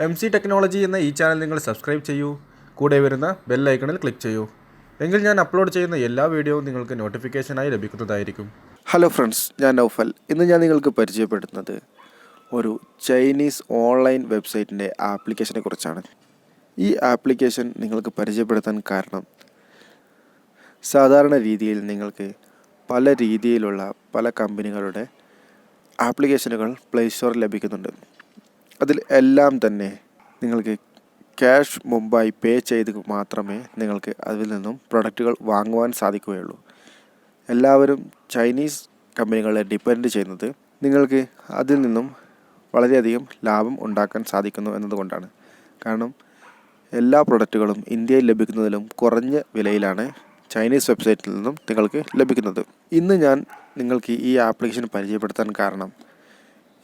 MC technology എന്ന ഈ channel നിങ്ങൾ സബ്സ്ക്രൈബ് ചെയ്യൂ. കൂടെ വരുന്ന ബെൽ ഐക്കണിൽ ക്ലിക്ക് ചെയ്യൂ. എങ്കിൽ ഞാൻ അപ്ലോഡ് ചെയ്യുന്ന എല്ലാ വീഡിയോയും നിങ്ങൾക്ക് നോട്ടിഫിക്കേഷനായി ലഭിക്കുന്നതായിരിക്കും. ഹലോ ഫ്രണ്ട്സ്, ഞാൻ നൗഫൽ. ഇന്ന് ഞാൻ നിങ്ങൾക്ക് പരിചയപ്പെടുത്തുന്നത് ഒരു ചൈനീസ് ഓൺലൈൻ വെബ്സൈറ്റിൻ്റെ ആപ്ലിക്കേഷനെ കുറിച്ചാണ്. ഈ ആപ്ലിക്കേഷൻ നിങ്ങൾക്ക് പരിചയപ്പെടുത്താൻ കാരണം, സാധാരണ രീതിയിൽ നിങ്ങൾക്ക് പല രീതിയിലുള്ള പല കമ്പനികളുടെ ആപ്ലിക്കേഷനുകൾ പ്ലേ സ്റ്റോറിൽ ലഭിക്കുന്നുണ്ട്. അതിൽ എല്ലാം തന്നെ നിങ്ങൾക്ക് ക്യാഷ് മുമ്പായി പേ ചെയ്ത് മാത്രമേ നിങ്ങൾക്ക് അതിൽ നിന്നും പ്രൊഡക്റ്റുകൾ വാങ്ങുവാൻ സാധിക്കുകയുള്ളൂ. എല്ലാവരും ചൈനീസ് കമ്പനികളെ ഡിപ്പെൻഡ് ചെയ്യുന്നത് നിങ്ങൾക്ക് അതിൽ നിന്നും വളരെയധികം ലാഭം ഉണ്ടാക്കാൻ സാധിക്കുന്നു എന്നതുകൊണ്ടാണ്. കാരണം എല്ലാ പ്രൊഡക്റ്റുകളും ഇന്ത്യയിൽ ലഭിക്കുന്നതിലും കുറഞ്ഞ വിലയിലാണ് ചൈനീസ് വെബ്സൈറ്റിൽ നിന്നും നിങ്ങൾക്ക് ലഭിക്കുന്നത്. ഇന്ന് ഞാൻ നിങ്ങൾക്ക് ഈ ആപ്ലിക്കേഷൻ പരിചയപ്പെടുത്താൻ കാരണം,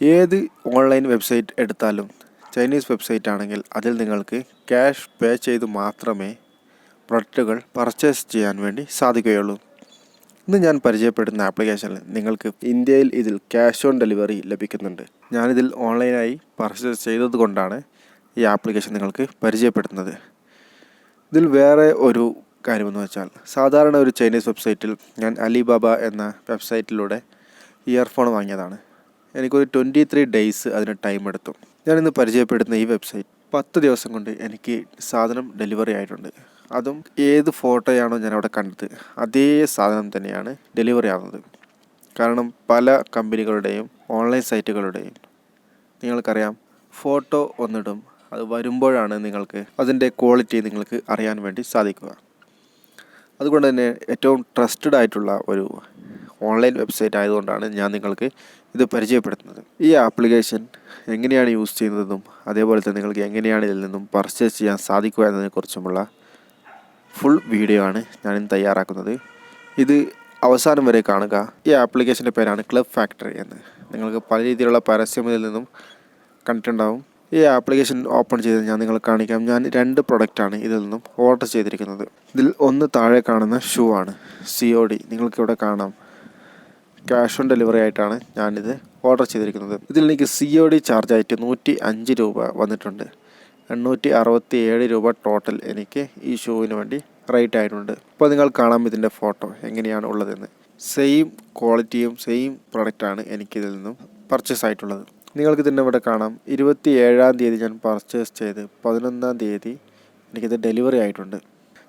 ഏത് ഓൺലൈൻ വെബ്സൈറ്റ് എടുത്താലും ചൈനീസ് വെബ്സൈറ്റ് ആണെങ്കിൽ അതിൽ നിങ്ങൾക്ക് ക്യാഷ് പേ ചെയ്ത് മാത്രമേ പ്രൊഡക്റ്റുകൾ പർച്ചേസ് ചെയ്യാൻ വേണ്ടി സാധിക്കുകയുള്ളൂ. ഇന്ന് ഞാൻ പരിചയപ്പെടുന്ന ആപ്ലിക്കേഷനിൽ നിങ്ങൾക്ക് ഇന്ത്യയിൽ ഇതിൽ ക്യാഷ് ഓൺ ഡെലിവറി ലഭിക്കുന്നുണ്ട്. ഞാനിതിൽ ഓൺലൈനായി പർച്ചേസ് ചെയ്തത് കൊണ്ടാണ് ഈ ആപ്ലിക്കേഷൻ നിങ്ങൾക്ക് പരിചയപ്പെടുത്തുന്നത്. ഇതിൽ വേറെ ഒരു കാര്യമെന്ന് വെച്ചാൽ, സാധാരണ ഒരു ചൈനീസ് വെബ്സൈറ്റിൽ ഞാൻ അലിബാബ എന്ന വെബ്സൈറ്റിലൂടെ ഇയർഫോൺ വാങ്ങിയതാണ്. എനിക്കൊരു 23 ഡേയ്സ് അതിന് ടൈം എടുത്തു. ഞാനിന്ന് പരിചയപ്പെടുത്തുന്ന ഈ വെബ്സൈറ്റ് 10 ദിവസം കൊണ്ട് എനിക്ക് സാധനം ഡെലിവറി ആയിട്ടുണ്ട്. അതും ഏത് ഫോട്ടോയാണോ ഞാൻ അവിടെ കണ്ടത് അതേ സാധനം തന്നെയാണ് ഡെലിവറി ആവുന്നത്. കാരണം പല കമ്പനികളുടെയും ഓൺലൈൻ സൈറ്റുകളുടെയും നിങ്ങൾക്കറിയാം, ഫോട്ടോ ഒന്നിടും, അത് വരുമ്പോഴാണ് നിങ്ങൾക്ക് അതിൻ്റെ ക്വാളിറ്റി നിങ്ങൾക്ക് അറിയാൻ വേണ്ടി സാധിക്കുക. അതുകൊണ്ട് തന്നെ ഏറ്റവും ട്രസ്റ്റഡ് ആയിട്ടുള്ള ഒരു ഓൺലൈൻ വെബ്സൈറ്റ് ആയതുകൊണ്ടാണ് ഞാൻ നിങ്ങൾക്ക് ഇത് പരിചയപ്പെടുത്തുന്നത്. ഈ ആപ്ലിക്കേഷൻ എങ്ങനെയാണ് യൂസ് ചെയ്യുന്നതെന്നും അതേപോലെ തന്നെ നിങ്ങൾക്ക് എങ്ങനെയാണ് ഇതിൽ നിന്നും പർച്ചേസ് ചെയ്യാൻ സാധിക്കുക എന്നതിനെക്കുറിച്ചുമുള്ള ഫുൾ വീഡിയോ ആണ് ഞാനിന്ന് തയ്യാറാക്കുന്നത്. ഇത് അവസാനം വരെ കാണുക. ഈ ആപ്ലിക്കേഷൻ്റെ പേരാണ് ക്ലബ് ഫാക്ടറി എന്ന്. നിങ്ങൾക്ക് പല രീതിയിലുള്ള പരസ്യം ഇതിൽ നിന്നും കണ്ടിട്ടുണ്ടാവും. ഈ ആപ്ലിക്കേഷൻ ഓപ്പൺ ചെയ്ത് ഞാൻ നിങ്ങൾക്ക് കാണിക്കാം. ഞാൻ 2 പ്രൊഡക്റ്റാണ് ഇതിൽ നിന്നും ഓർഡർ ചെയ്തിരിക്കുന്നത്. ഇതിൽ ഒന്ന് താഴെ കാണുന്ന ഷൂ ആണ്. COD നിങ്ങൾക്കിവിടെ കാണാം. ക്യാഷ് ഓൺ ഡെലിവറി ആയിട്ടാണ് ഞാനിത് ഓർഡർ ചെയ്തിരിക്കുന്നത്. ഇതിൽ എനിക്ക് COD ചാർജായിട്ട് 105 രൂപ വന്നിട്ടുണ്ട്. 867 രൂപ ടോട്ടൽ എനിക്ക് ഈ ഷൂവിന് വേണ്ടി റേറ്റ് ആയിട്ടുണ്ട്. ഇപ്പോൾ നിങ്ങൾ കാണാം ഇതിൻ്റെ ഫോട്ടോ എങ്ങനെയാണ് ഉള്ളതെന്ന്. സെയിം ക്വാളിറ്റിയും സെയിം പ്രൊഡക്റ്റാണ് എനിക്കിതിൽ നിന്നും പർച്ചേസ് ആയിട്ടുള്ളത്. നിങ്ങൾക്ക് ഇതിൻ്റെ ഇവിടെ കാണാം. 27-ാം തീയതി ഞാൻ പർച്ചേസ് ചെയ്ത് 11-ാം തീയതി എനിക്കിത് ഡെലിവറി ആയിട്ടുണ്ട്.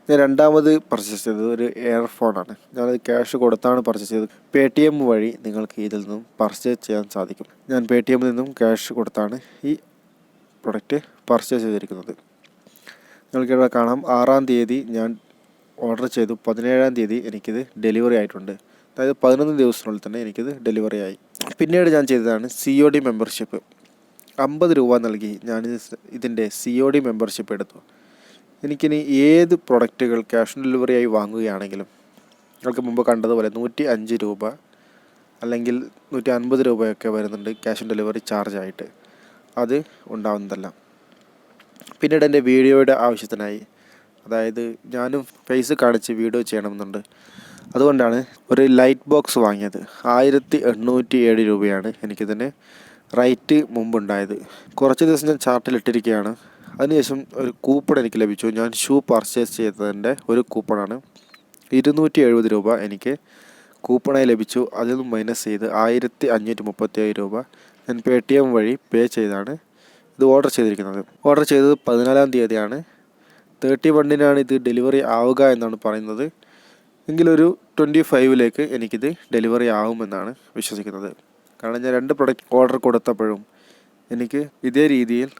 ഞാൻ രണ്ടാമത് പർച്ചേസ് ചെയ്തത് ഒരു ഇയർഫോണാണ്. ഞാനത് ക്യാഷ് കൊടുത്താണ് പർച്ചേസ് ചെയ്തത്. PTM വഴി നിങ്ങൾക്ക് ഇതിൽ നിന്നും പർച്ചേസ് ചെയ്യാൻ സാധിക്കും. ഞാൻ PTM നിന്നും ക്യാഷ് കൊടുത്താണ് ഈ പ്രൊഡക്റ്റ് പർച്ചേസ് ചെയ്തിരിക്കുന്നത്. നിങ്ങൾക്കിവിടെ കാണാം. 6-ാം തീയതി ഞാൻ ഓർഡർ ചെയ്തു. 17-ാം തീയതി എനിക്കിത് ഡെലിവറി ആയിട്ടുണ്ട്. അതായത് 11 ദിവസത്തിനുള്ളിൽ തന്നെ എനിക്കിത് ഡെലിവറി ആയി. പിന്നീട് ഞാൻ ചെയ്തതാണ് COD മെമ്പർഷിപ്പ്. 50 രൂപ നൽകി ഞാൻ ഇതിൻ്റെ COD മെമ്പർഷിപ്പ് എടുത്തു. എനിക്കിനി ഏത് പ്രൊഡക്റ്റുകൾ ക്യാഷ് ഓൺ ഡെലിവറി ആയി വാങ്ങുകയാണെങ്കിലും, നിങ്ങൾക്ക് മുമ്പ് കണ്ടതുപോലെ 105 രൂപ അല്ലെങ്കിൽ 150 രൂപയൊക്കെ വരുന്നുണ്ട് ക്യാഷ് ഓൺ ഡെലിവറി ചാർജായിട്ട്. അത് ഉണ്ടാവുന്നതല്ല. പിന്നീട് എൻ്റെ വീഡിയോയുടെ ആവശ്യത്തിനായി, അതായത് ഞാനും ഫേസ് കാണിച്ച് വീഡിയോ ചെയ്യണമെന്നുണ്ട്. അതുകൊണ്ടാണ് ഒരു ലൈറ്റ് ബോക്സ് വാങ്ങിയത്. 1807 രൂപയാണ് എനിക്കിതിന് റേറ്റ് മുമ്പുണ്ടായത്. കുറച്ച് ദിവസം ഞാൻ ചാർട്ടിലിട്ടിരിക്കുകയാണ്. അതിനുശേഷം ഒരു കൂപ്പൺ എനിക്ക് ലഭിച്ചു. ഞാൻ ഷൂ പർച്ചേസ് ചെയ്തതിൻ്റെ ഒരു കൂപ്പണാണ്. 270 രൂപ എനിക്ക് കൂപ്പണായി ലഭിച്ചു. അതിൽ നിന്ന് മൈനസ് ചെയ്ത് 1537 രൂപ ഞാൻ PTM വഴി പേ ചെയ്താണ് ഇത് ഓർഡർ ചെയ്തിരിക്കുന്നത്. ഓർഡർ ചെയ്തത് 14-ാം തീയതിയാണ്. 31-നാണ് ഇത് ഡെലിവറി ആവുക എന്നാണ് പറയുന്നത്. എങ്കിലൊരു 25-ലേക്ക് എനിക്കിത് ഡെലിവറി ആവുമെന്നാണ് വിശ്വസിക്കുന്നത്. കാരണം ഞാൻ 2 പ്രൊഡക്റ്റ് ഓർഡർ കൊടുത്തപ്പോഴും എനിക്ക് ഇതേ രീതിയിൽ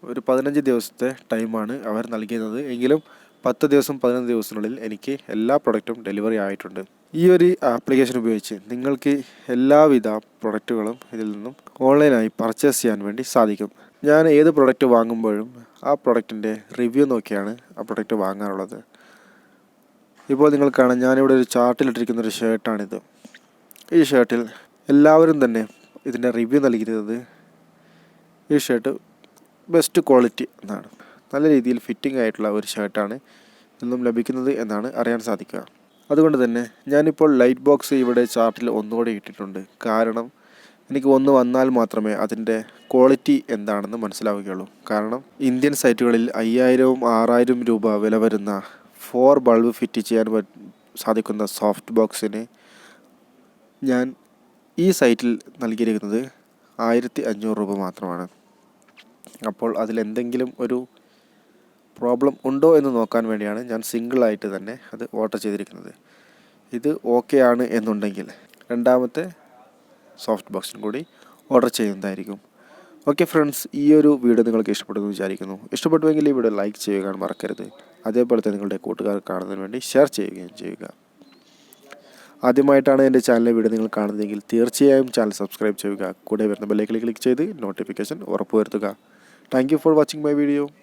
ഒരു 15 ദിവസത്തെ ടൈമാണ് അവർ നൽകിയത്. എങ്കിലും 10 ദിവസം 15 ദിവസത്തിനുള്ളിൽ എനിക്ക് എല്ലാ പ്രൊഡക്റ്റും ഡെലിവറി ആയിട്ടുണ്ട്. ഈ ഒരു ആപ്ലിക്കേഷൻ ഉപയോഗിച്ച് നിങ്ങൾക്ക് എല്ലാവിധ പ്രൊഡക്റ്റുകളും ഇതിൽ നിന്നും ഓൺലൈനായി പർച്ചേസ് ചെയ്യാൻ വേണ്ടി സാധിക്കും. ഞാൻ ഏത് പ്രൊഡക്റ്റ് വാങ്ങുമ്പോഴും ആ പ്രൊഡക്റ്റിൻ്റെ റിവ്യൂ നോക്കിയാണ് ആ പ്രൊഡക്റ്റ് വാങ്ങാറുള്ളത്. ഇപ്പോൾ നിങ്ങൾ കാണാം, ഞാനിവിടെ ഒരു ചാർട്ടിലിട്ടിരിക്കുന്നൊരു ഷർട്ടാണിത്. ഈ ഷർട്ടിൽ എല്ലാവരും തന്നെ ഇതിൻ്റെ റിവ്യൂ നൽകിയിരുന്നത് ഈ ഷർട്ട് ബെസ്റ്റ് ക്വാളിറ്റി എന്നാണ്. നല്ല രീതിയിൽ ഫിറ്റിംഗ് ആയിട്ടുള്ള ഒരു ഷർട്ടാണ് നിന്നും ലഭിക്കുന്നത് എന്നാണ് അറിയാൻ സാധിക്കുക. അതുകൊണ്ട് തന്നെ ഞാനിപ്പോൾ ലൈറ്റ് ബോക്സ് ഇവിടെ ചാർട്ടിൽ ഒന്നുകൂടി ഇട്ടിട്ടുണ്ട്. കാരണം എനിക്ക് ഒന്ന് വന്നാൽ മാത്രമേ അതിൻ്റെ ക്വാളിറ്റി എന്താണെന്ന് മനസ്സിലാവുകയുള്ളൂ. കാരണം ഇന്ത്യൻ സൈറ്റുകളിൽ 5000-6000 രൂപ വില വരുന്ന 4 ബൾബ് ഫിറ്റ് ചെയ്യാൻ സാധിക്കുന്ന സോഫ്റ്റ് ബോക്സിന് ഞാൻ ഈ സൈറ്റിൽ നൽകിയിരിക്കുന്നത് 1500 രൂപ മാത്രമാണ്. അപ്പോൾ അതിലെന്തെങ്കിലും ഒരു പ്രോബ്ലം ഉണ്ടോ എന്ന് നോക്കാൻ വേണ്ടിയാണ് ഞാൻ സിംഗിളായിട്ട് തന്നെ അത് ഓർഡർ ചെയ്തിരിക്കുന്നത്. ഇത് ഓക്കെ ആണ് എന്നുണ്ടെങ്കിൽ രണ്ടാമത്തെ സോഫ്റ്റ് ബോക്സിനും കൂടി ഓർഡർ ചെയ്യുന്നതായിരിക്കും. ഓക്കെ ഫ്രണ്ട്സ്, ഈ ഒരു വീഡിയോ നിങ്ങൾക്ക് ഇഷ്ടപ്പെടുമെന്ന് വിചാരിക്കുന്നു. ഇഷ്ടപ്പെട്ടുവെങ്കിൽ ഈ വീഡിയോ ലൈക്ക് ചെയ്യുക മറക്കരുത്. അതേപോലെ തന്നെ നിങ്ങളുടെ കൂട്ടുകാർ കാണുന്നതിന് വേണ്ടി ഷെയർ ചെയ്യുകയും ചെയ്യുക. ആദ്യമായിട്ടാണ് എൻ്റെ ചാനലിലെ വീഡിയോ നിങ്ങൾ കാണുന്നതെങ്കിൽ തീർച്ചയായും ചാനൽ സബ്സ്ക്രൈബ് ചെയ്യുക. കൂടെ വരുന്ന ബെല്ലൈക്കണിൽ ക്ലിക്ക് ചെയ്ത് നോട്ടിഫിക്കേഷൻ ഉറപ്പുവരുത്തുക. Thank you for watching my video.